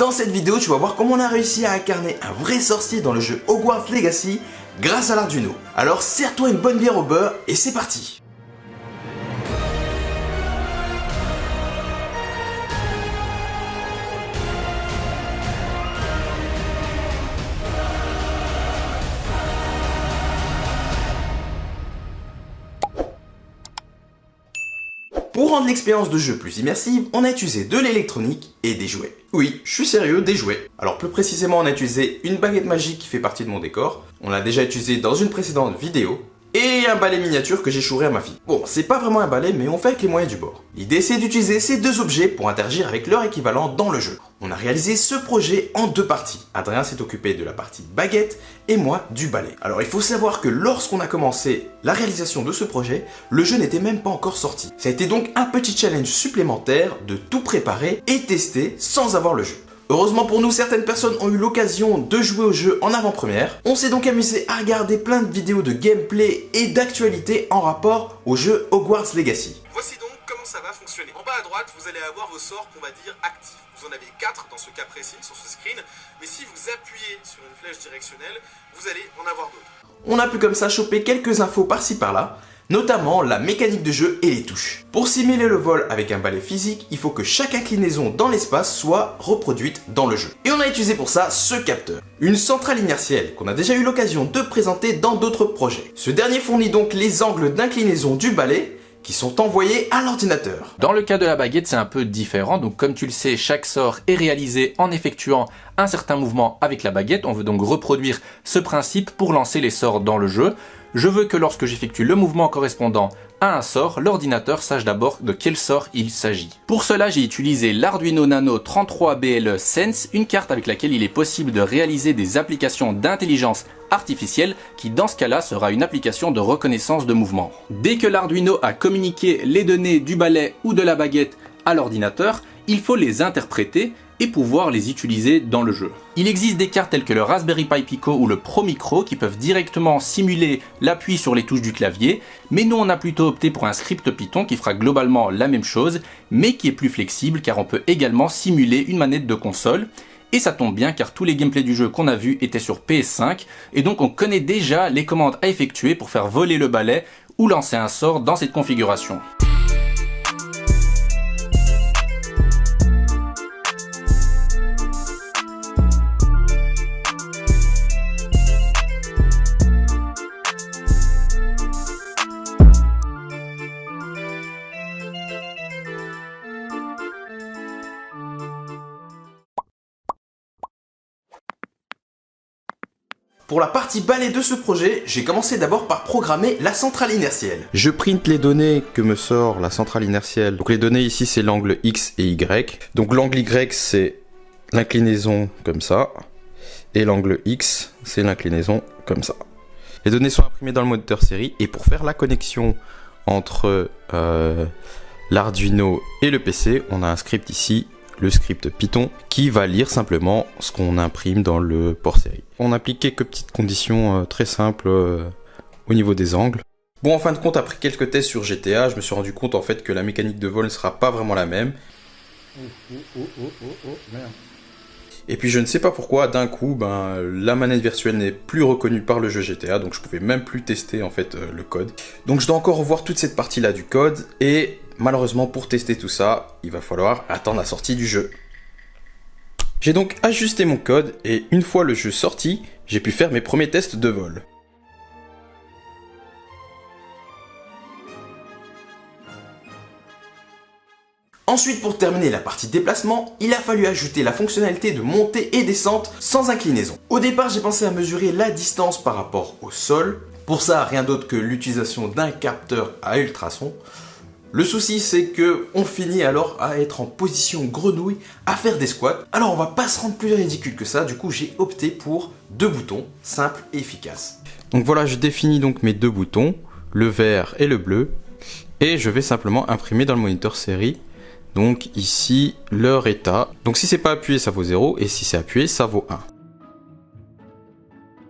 Dans cette vidéo, tu vas voir comment on a réussi à incarner un vrai sorcier dans le jeu Hogwarts Legacy grâce à l'Arduino. Alors serre-toi une bonne bière au beurre et c'est parti! Pour rendre l'expérience de jeu plus immersive, on a utilisé de l'électronique et des jouets. Oui, je suis sérieux, des jouets. Alors plus précisément, on a utilisé une baguette magique qui fait partie de mon décor. On l'a déjà utilisé dans une précédente vidéo. Et un balai miniature que j'ai chouré à ma fille. Bon, c'est pas vraiment un balai, mais on fait avec les moyens du bord. L'idée, c'est d'utiliser ces deux objets pour interagir avec leur équivalent dans le jeu. On a réalisé ce projet en deux parties. Adrien s'est occupé de la partie baguette et moi du balai. Alors il faut savoir que lorsqu'on a commencé la réalisation de ce projet, le jeu n'était même pas encore sorti. Ça a été donc un petit challenge supplémentaire de tout préparer et tester sans avoir le jeu. Heureusement pour nous, certaines personnes ont eu l'occasion de jouer au jeu en avant-première. On s'est donc amusé à regarder plein de vidéos de gameplay et d'actualité en rapport au jeu Hogwarts Legacy. Voici donc comment ça va fonctionner. En bas à droite, vous allez avoir vos sorts qu'on va dire actifs. Vous en avez 4 dans ce cas précis, sur ce screen. Mais si vous appuyez sur une flèche directionnelle, vous allez en avoir d'autres. On a pu comme ça choper quelques infos par-ci par-là, notamment la mécanique de jeu et les touches. Pour simuler le vol avec un balai physique, il faut que chaque inclinaison dans l'espace soit reproduite dans le jeu. Et on a utilisé pour ça ce capteur, une centrale inertielle qu'on a déjà eu l'occasion de présenter dans d'autres projets. Ce dernier fournit donc les angles d'inclinaison du balai qui sont envoyés à l'ordinateur. Dans le cas de la baguette, c'est un peu différent. Donc comme tu le sais, chaque sort est réalisé en effectuant un certain mouvement avec la baguette. On veut donc reproduire ce principe pour lancer les sorts dans le jeu. Je veux que lorsque j'effectue le mouvement correspondant à un sort, l'ordinateur sache d'abord de quel sort il s'agit. Pour cela, j'ai utilisé l'Arduino Nano 33BLE Sense, une carte avec laquelle il est possible de réaliser des applications d'intelligence artificielle qui dans ce cas-là sera une application de reconnaissance de mouvement. Dès que l'Arduino a communiqué les données du balai ou de la baguette à l'ordinateur, il faut les interpréter et pouvoir les utiliser dans le jeu. Il existe des cartes telles que le Raspberry Pi Pico ou le Pro Micro qui peuvent directement simuler l'appui sur les touches du clavier, mais nous on a plutôt opté pour un script Python qui fera globalement la même chose, mais qui est plus flexible car on peut également simuler une manette de console. Et ça tombe bien car tous les gameplays du jeu qu'on a vus étaient sur PS5, et donc on connaît déjà les commandes à effectuer pour faire voler le balai ou lancer un sort dans cette configuration. Pour la partie balai de ce projet, j'ai commencé d'abord par programmer la centrale inertielle. Je print les données que me sort la centrale inertielle. Donc les données ici c'est l'angle X et Y. Donc l'angle Y c'est l'inclinaison comme ça. Et l'angle X c'est l'inclinaison comme ça. Les données sont imprimées dans le moniteur série. Et pour faire la connexion entre l'Arduino et le PC, on a un script ici, le script Python, qui va lire simplement ce qu'on imprime dans le port série. On applique quelques petites conditions très simples au niveau des angles. Bon, en fin de compte, après quelques tests sur GTA, je me suis rendu compte en fait que la mécanique de vol ne sera pas vraiment la même. Merde. Et puis je ne sais pas pourquoi, d'un coup, la manette virtuelle n'est plus reconnue par le jeu GTA, donc je pouvais même plus tester en fait le code. Donc je dois encore revoir toute cette partie-là du code, et malheureusement pour tester tout ça, il va falloir attendre la sortie du jeu. J'ai donc ajusté mon code, et une fois le jeu sorti, j'ai pu faire mes premiers tests de vol. Ensuite, pour terminer la partie déplacement, il a fallu ajouter la fonctionnalité de montée et descente sans inclinaison. Au départ, j'ai pensé à mesurer la distance par rapport au sol. Pour ça, rien d'autre que l'utilisation d'un capteur à ultrasons. Le souci, c'est que on finit alors à être en position grenouille, à faire des squats. Alors, on va pas se rendre plus ridicule que ça. Du coup, j'ai opté pour deux boutons, simples et efficaces. Donc voilà, je définis donc mes deux boutons, le vert et le bleu. Et je vais simplement imprimer dans le moniteur série. Donc ici, leur état. Donc si c'est pas appuyé, ça vaut 0. Et si c'est appuyé, ça vaut 1.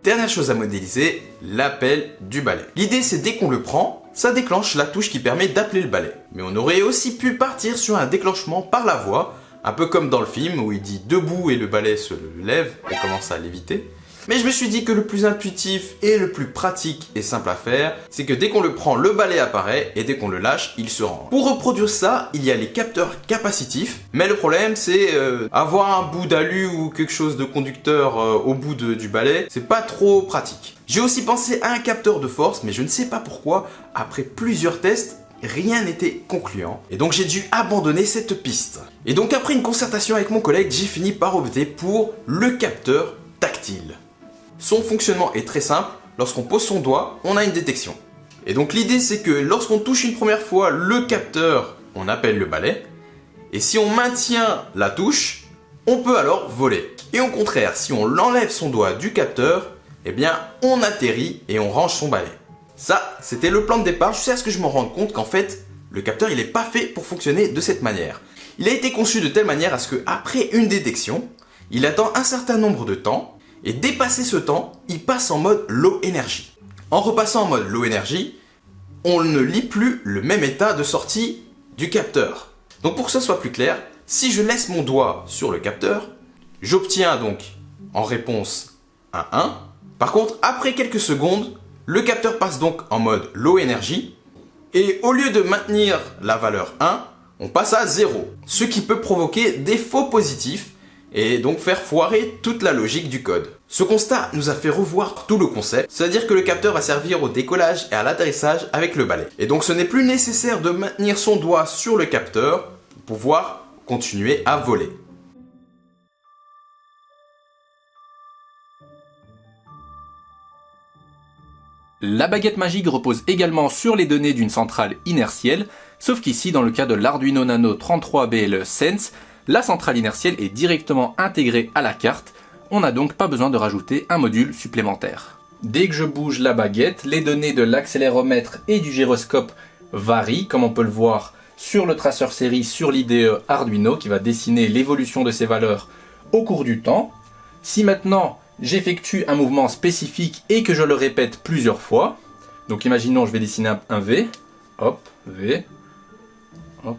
Dernière chose à modéliser, l'appel du balai. L'idée, c'est dès qu'on le prend, ça déclenche la touche qui permet d'appeler le balai. Mais on aurait aussi pu partir sur un déclenchement par la voix Un peu comme dans le film où il dit debout et le balai se lève et commence à léviter. Mais je me suis dit que le plus intuitif et le plus pratique et simple à faire, c'est que dès qu'on le prend, le balai apparaît et dès qu'on le lâche, il se rend. Pour reproduire ça, il y a les capteurs capacitifs, mais le problème c'est avoir un bout d'alu ou quelque chose de conducteur au bout du balai, c'est pas trop pratique. J'ai aussi pensé à un capteur de force, mais je ne sais pas pourquoi, après plusieurs tests, rien n'était concluant, et donc j'ai dû abandonner cette piste. Et donc après une concertation avec mon collègue, j'ai fini par opter pour le capteur tactile. Son fonctionnement est très simple, lorsqu'on pose son doigt, on a une détection. Et donc l'idée c'est que lorsqu'on touche une première fois le capteur, on appelle le balai, et si on maintient la touche, on peut alors voler. Et au contraire, si on enlève son doigt du capteur, eh bien on atterrit et on range son balai. Ça, c'était le plan de départ, jusqu'à ce que je me rende compte qu'en fait, le capteur il n'est pas fait pour fonctionner de cette manière. Il a été conçu de telle manière à ce qu'après une détection, il attend un certain nombre de temps, et dépassé ce temps, il passe en mode low energy. En repassant en mode low energy, on ne lit plus le même état de sortie du capteur. Donc pour que ce soit plus clair, si je laisse mon doigt sur le capteur, j'obtiens donc en réponse un 1. Par contre, après quelques secondes, le capteur passe donc en mode low energy, et au lieu de maintenir la valeur 1, on passe à 0, ce qui peut provoquer des faux positifs, et donc faire foirer toute la logique du code. Ce constat nous a fait revoir tout le concept, c'est-à-dire que le capteur va servir au décollage et à l'atterrissage avec le balai. Et donc ce n'est plus nécessaire de maintenir son doigt sur le capteur pour pouvoir continuer à voler. La baguette magique repose également sur les données d'une centrale inertielle, sauf qu'ici dans le cas de l'Arduino Nano 33BLE Sense, la centrale inertielle est directement intégrée à la carte, on n'a donc pas besoin de rajouter un module supplémentaire. Dès que je bouge la baguette, les données de l'accéléromètre et du gyroscope varient, comme on peut le voir sur le traceur série sur l'IDE Arduino qui va dessiner l'évolution de ces valeurs au cours du temps. Si maintenant j'effectue un mouvement spécifique et que je le répète plusieurs fois, donc imaginons je vais dessiner un V, hop, V, hop,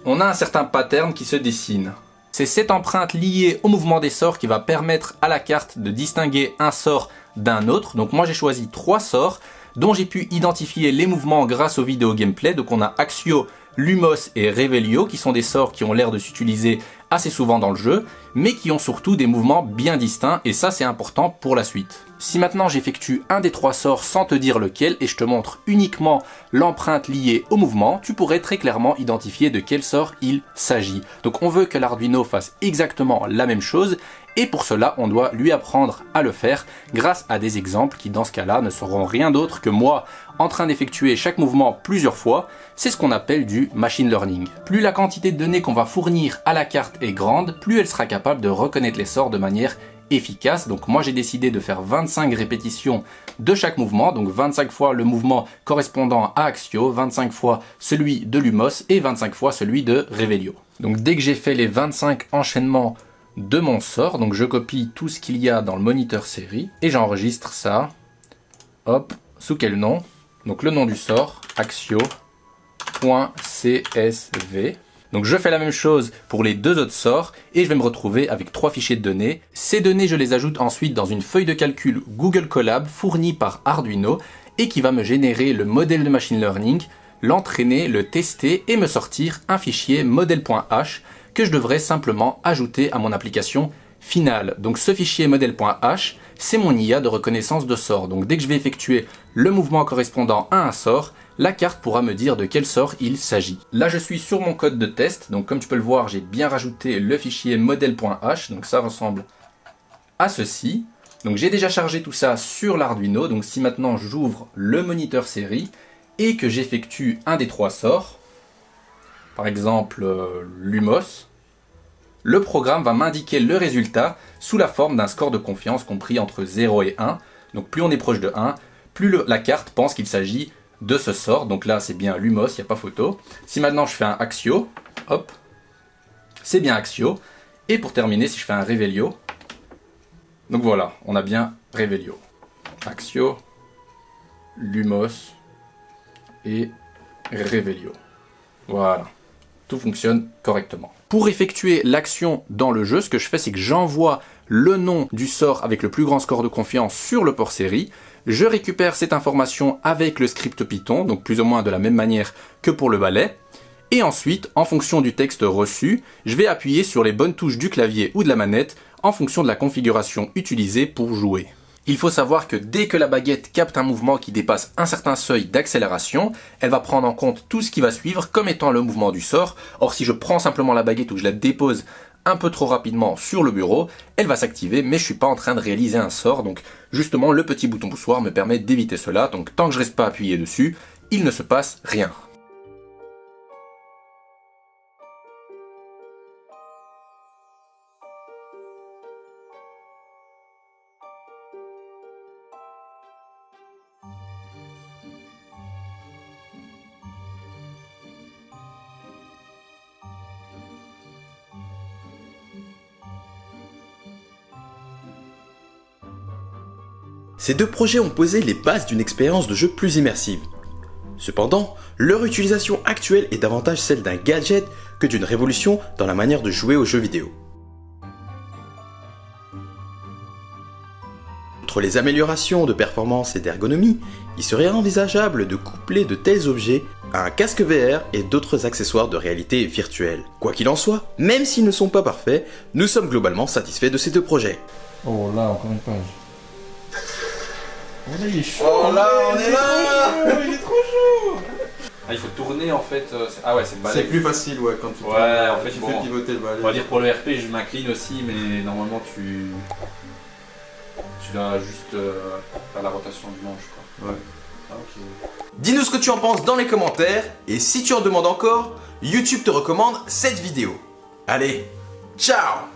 on a un certain pattern qui se dessine. C'est cette empreinte liée au mouvement des sorts qui va permettre à la carte de distinguer un sort d'un autre. Donc moi j'ai choisi 3 sorts dont j'ai pu identifier les mouvements grâce au vidéo gameplay. Donc on a Axio, Lumos et Revelio qui sont des sorts qui ont l'air de s'utiliser assez souvent dans le jeu, mais qui ont surtout des mouvements bien distincts et ça c'est important pour la suite. Si maintenant j'effectue un des 3 sorts sans te dire lequel et je te montre uniquement l'empreinte liée au mouvement, tu pourrais très clairement identifier de quel sort il s'agit. Donc on veut que l'Arduino fasse exactement la même chose et pour cela on doit lui apprendre à le faire grâce à des exemples qui dans ce cas-là ne seront rien d'autre que moi en train d'effectuer chaque mouvement plusieurs fois. C'est ce qu'on appelle du machine learning. Plus la quantité de données qu'on va fournir à la carte est grande, plus elle sera capable de reconnaître les sorts de manière efficace. Donc moi j'ai décidé de faire 25 répétitions de chaque mouvement, donc 25 fois le mouvement correspondant à Axio, 25 fois celui de Lumos et 25 fois celui de Revelio. Donc dès que j'ai fait les 25 enchaînements de mon sort, donc je copie tout ce qu'il y a dans le moniteur série et j'enregistre ça, hop, sous quel nom? Donc le nom du sort, axio.csv. Donc je fais la même chose pour les 2 autres sorts et je vais me retrouver avec 3 fichiers de données. Ces données, je les ajoute ensuite dans une feuille de calcul Google Colab fournie par Arduino et qui va me générer le modèle de machine learning, l'entraîner, le tester et me sortir un fichier model.h que je devrais simplement ajouter à mon application finale. Donc ce fichier model.h, c'est mon IA de reconnaissance de sort. Donc dès que je vais effectuer le mouvement correspondant à un sort, la carte pourra me dire de quel sort il s'agit. Là je suis sur mon code de test, donc comme tu peux le voir j'ai bien rajouté le fichier model.h, donc ça ressemble à ceci. Donc j'ai déjà chargé tout ça sur l'Arduino, donc si maintenant j'ouvre le moniteur série et que j'effectue un des 3 sorts, par exemple Lumos, le programme va m'indiquer le résultat sous la forme d'un score de confiance compris entre 0 et 1. Donc plus on est proche de 1, plus la carte pense qu'il s'agit de ce sort. Donc là c'est bien Lumos, il n'y a pas photo. Si maintenant je fais un Axio, hop, c'est bien Axio. Et pour terminer, si je fais un Revelio, donc voilà, on a bien Revelio. Axio, Lumos et Revelio. Voilà. tout fonctionne correctement. Pour effectuer l'action dans le jeu, ce que je fais, c'est que j'envoie le nom du sort avec le plus grand score de confiance sur le port série. Je récupère cette information avec le script Python, donc plus ou moins de la même manière que pour le balai. Et ensuite, en fonction du texte reçu, je vais appuyer sur les bonnes touches du clavier ou de la manette en fonction de la configuration utilisée pour jouer. Il faut savoir que dès que la baguette capte un mouvement qui dépasse un certain seuil d'accélération, elle va prendre en compte tout ce qui va suivre comme étant le mouvement du sort. Or, si je prends simplement la baguette ou que je la dépose un peu trop rapidement sur le bureau, elle va s'activer, mais je suis pas en train de réaliser un sort. Donc, justement, le petit bouton poussoir me permet d'éviter cela. Donc, tant que je reste pas appuyé dessus, il ne se passe rien. Ces deux projets ont posé les bases d'une expérience de jeu plus immersive. Cependant, leur utilisation actuelle est davantage celle d'un gadget que d'une révolution dans la manière de jouer aux jeux vidéo. Outre les améliorations de performance et d'ergonomie, il serait envisageable de coupler de tels objets à un casque VR et d'autres accessoires de réalité virtuelle. Quoi qu'il en soit, même s'ils ne sont pas parfaits, nous sommes globalement satisfaits de ces deux projets. Oh là, encore une page. Oh là, il est chaud. Oh là, on est là. Il est trop chaud. Ah, il faut tourner en fait. Ah ouais, c'est le balai. C'est plus facile, ouais, quand tu Ouais, en fait, tu bon, fais pivoter le balai. on va dire pour le RP, je m'incline aussi, mais normalement tu dois juste faire la rotation du manche, quoi. Ouais. Ah, ok. Dis-nous ce que tu en penses dans les commentaires, et si tu en demandes encore, YouTube te recommande cette vidéo. Allez, ciao!